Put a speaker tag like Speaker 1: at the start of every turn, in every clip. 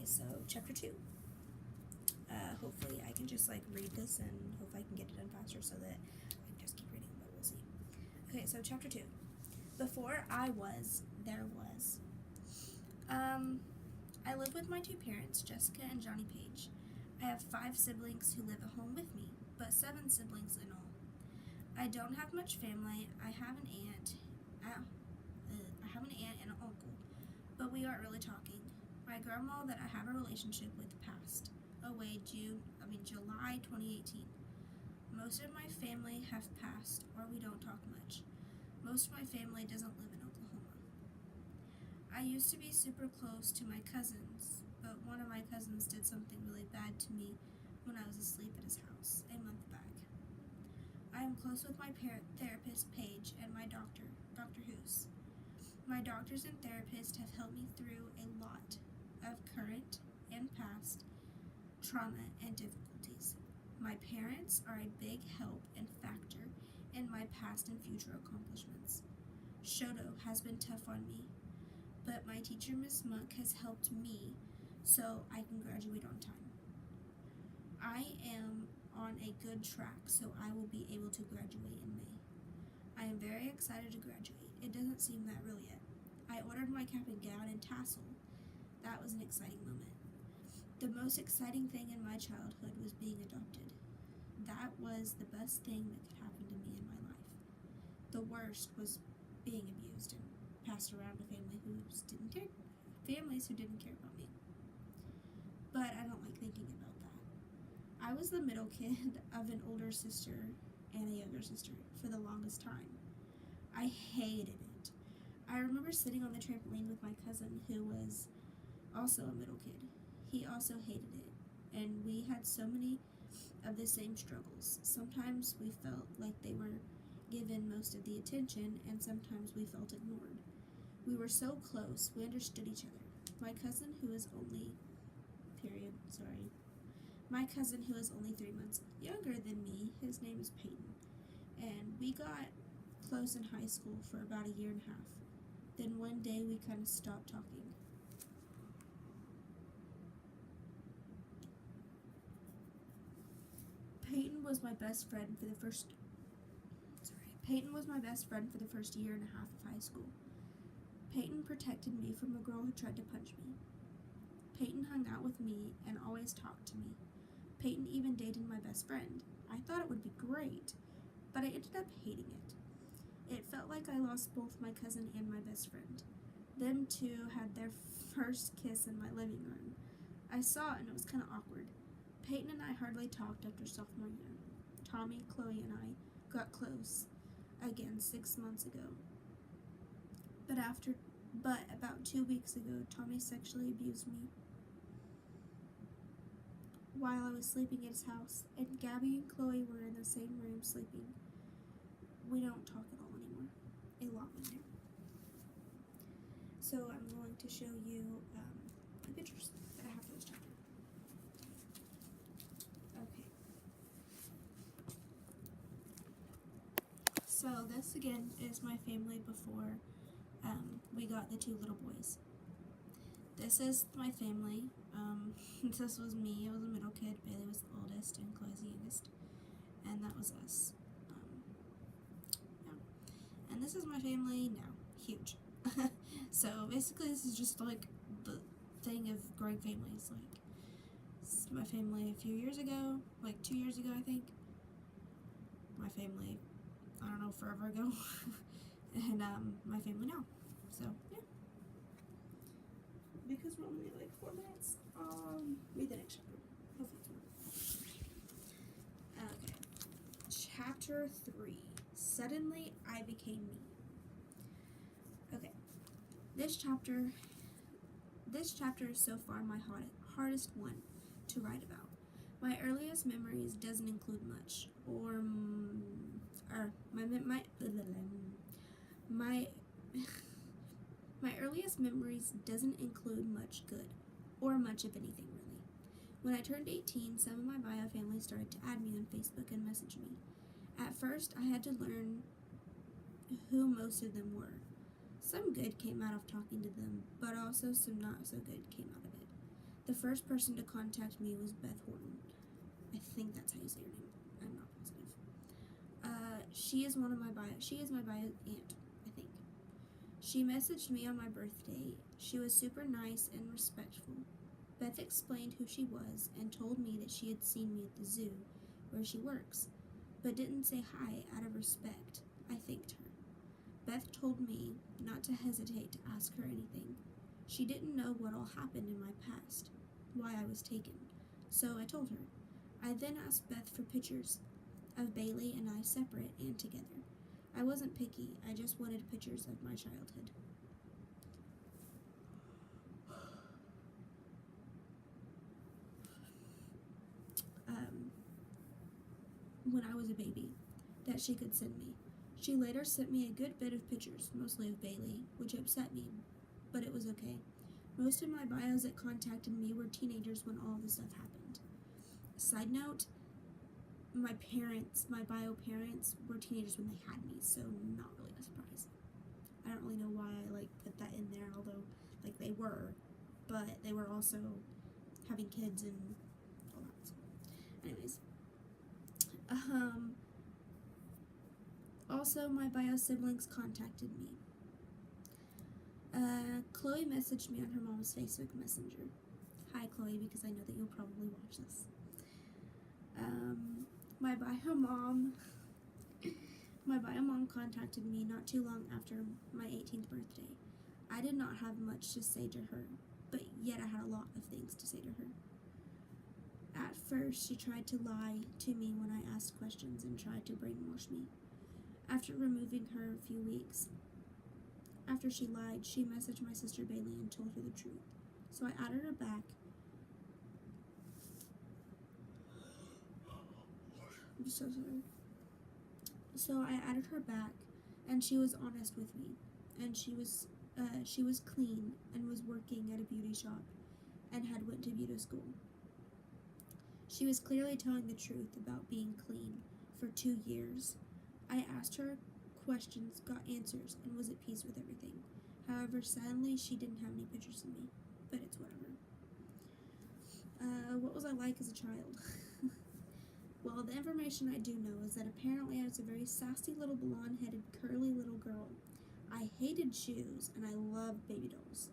Speaker 1: Okay, so chapter 2. Hopefully I can just read this and hopefully I can get it done faster so that I can just keep reading, but we'll see. Okay, so chapter 2. Before I was, there was. I live with my two parents, Jessica and Johnny Page. I have 5 siblings who live at home with me, but 7 siblings in all. I don't have much family. I have an aunt. I have an aunt and an uncle, but we aren't really talking. My grandma that I have a relationship with passed away July 2018. Most of my family have passed, or we don't talk much. Most of my family doesn't live in Oklahoma. I used to be super close to my cousins, but one of my cousins did something really bad to me when I was asleep at his house a month back. I am close with my therapist, Paige, and my doctor, Dr. Hoos. My doctors and therapists have helped me through a lot of current and past trauma and difficulties. My parents are a big help and factor in my past and future accomplishments. Shoto has been tough on me, but my teacher, Miss Monk, has helped me so I can graduate on time. I am on a good track, so I will be able to graduate in May. I am very excited to graduate. It doesn't seem that real yet. I ordered my cap and gown and tassel. That was an exciting moment. The most exciting thing in my childhood was being adopted. That was the best thing that could happen to me in my life. The worst was being abused and passed around to families who didn't care about me. But I don't like thinking about that. I was the middle kid of an older sister and a younger sister for the longest time. I hated it. I remember sitting on the trampoline with my cousin who was also a middle kid. He also hated it, and we had so many of the same struggles. Sometimes we felt like they were given most of the attention, and sometimes we felt ignored. We were so close, we understood each other. My cousin who is only 3 months younger than me, his name is Peyton, and we got close in high school for about a year and a half. Then one day we kind of stopped talking. Peyton was my best friend for the first year and a half of high school. Peyton protected me from a girl who tried to punch me. Peyton hung out with me and always talked to me. Peyton even dated my best friend. I thought it would be great, but I ended up hating it. It felt like I lost both my cousin and my best friend. Them two had their first kiss in my living room. I saw it and it was kind of awkward. Peyton and I hardly talked after sophomore year. Tommy, Chloe, and I got close again 6 months ago. But about 2 weeks ago, Tommy sexually abused me while I was sleeping at his house, and Gabby and Chloe were in the same room sleeping. We don't talk at all anymore. A lot went there. So I'm going to show you the pictures that I have for this chapter. Okay. So this again is my family before we got the 2 little boys. This is my family. This was me. I was the middle kid. Bailey was the oldest, and Chloe's the youngest. And that was us. Yeah. And this is my family now. Huge. So basically, this is just the thing of growing families. This is my family a few years ago, 2 years ago, I think. My family, I don't know, forever ago. And my family now. So yeah. Because we're only 4 minutes, read the next chapter. Hopefully it's more. Okay. Chapter 3. Suddenly I became me. Okay. This chapter is so far my hardest one to write about. My earliest memories doesn't include much, my earliest memories doesn't include much good, or much of anything really. When I turned 18, some of my bio family started to add me on Facebook and message me. At first, I had to learn who most of them were. Some good came out of talking to them, but also some not so good came out of it. The first person to contact me was Beth Horton. I think that's how you say her name. I'm not positive. She is my bio aunt, I think. She messaged me on my birthday. She was super nice and respectful. Beth explained who she was and told me that she had seen me at the zoo, where she works, but didn't say hi out of respect. I thanked her. Beth told me not to hesitate to ask her anything. She didn't know what all happened in my past, why I was taken, so I told her. I then asked Beth for pictures of Bailey and I separate and together. I wasn't picky, I just wanted pictures of my childhood. When I was a baby, that she could send me. She later sent me a good bit of pictures, mostly of Bailey, which upset me, but it was okay. Most of my bios that contacted me were teenagers when all this stuff happened. Side note, my bio parents were teenagers when they had me, so not really a surprise. I don't really know why I put that in there, although they were, but they were also having kids and all that. Anyways, also my bio siblings contacted me. Chloe messaged me on her mom's Facebook Messenger. Hi Chloe, because I know that you'll probably watch this. My bio mom contacted me not too long after my 18th birthday. I did not have much to say to her, but yet I had a lot of things to say to her. At first, she tried to lie to me when I asked questions and tried to brainwash me. After removing her a few weeks, after she lied, she messaged my sister Bailey and told her the truth. So I added her back. I'm so sorry. So I added her back, and she was honest with me, and she was clean and was working at a beauty shop and had went to beauty school. She was clearly telling the truth about being clean for 2 years. I asked her questions, got answers, and was at peace with everything. However, sadly, she didn't have any pictures of me, but it's whatever. What was I like as a child? Well, the information I do know is that apparently I was a very sassy little blonde-headed, curly little girl. I hated shoes, and I loved baby dolls.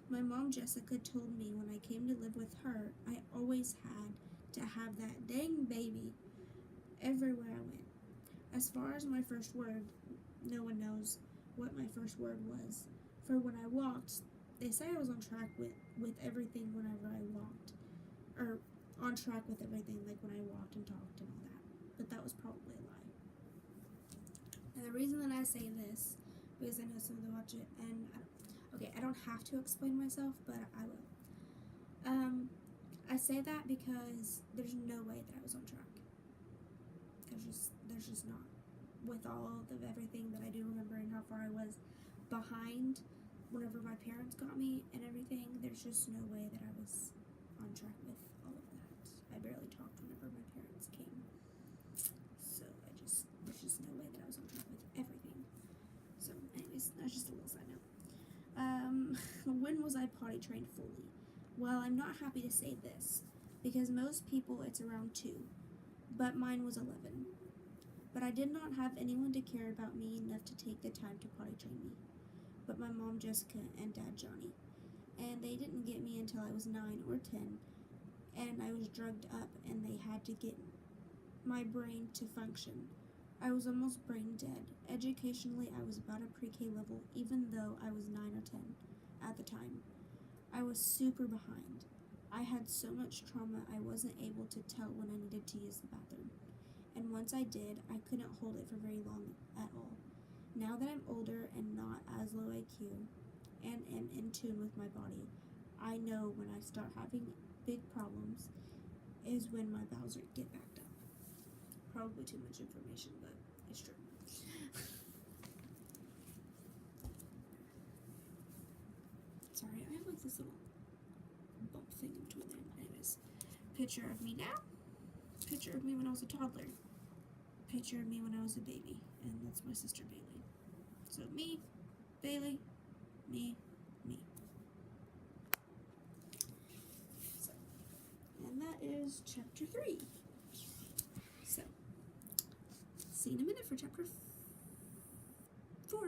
Speaker 1: My mom, Jessica, told me when I came to live with her, I always had to have that dang baby everywhere I went. As far as my first word, no one knows what my first word was. For when I walked, they say I was on track with everything whenever I walked. Or on track with everything, like when I walked and talked and all that. But that was probably a lie. And the reason that I say this, because I know some of them watch it, and I don't have to explain myself, but I will. I say that because there's no way that I was on track. There's just not. With all of everything that I do remember and how far I was behind whenever my parents got me and everything, there's just no way that I was on track with all of that. I barely talked whenever my parents came. So there's just no way that I was on track with everything. So anyways, that's just a little side note. When was I potty trained fully? Well, I'm not happy to say this, because most people it's around 2, but mine was 11. But I did not have anyone to care about me enough to take the time to potty train me, but my mom Jessica and dad Johnny. And they didn't get me until I was 9 or 10, and I was drugged up, and they had to get my brain to function. I was almost brain dead. Educationally, I was about a pre-K level, even though I was 9 or 10 at the time. I was super behind. I had so much trauma I wasn't able to tell when I needed to use the bathroom. And once I did, I couldn't hold it for very long at all. Now that I'm older and not as low IQ and am in tune with my body, I know when I start having big problems is when my bowels get backed up. Probably too much information, but it's true. Sorry, I have this little bump thing in between there. Anyways, picture of me now. Picture of me when I was a toddler. Picture of me when I was a baby. And that's my sister Bailey. So me, Bailey, me. that is chapter 3. So, see you in a minute for chapter 4.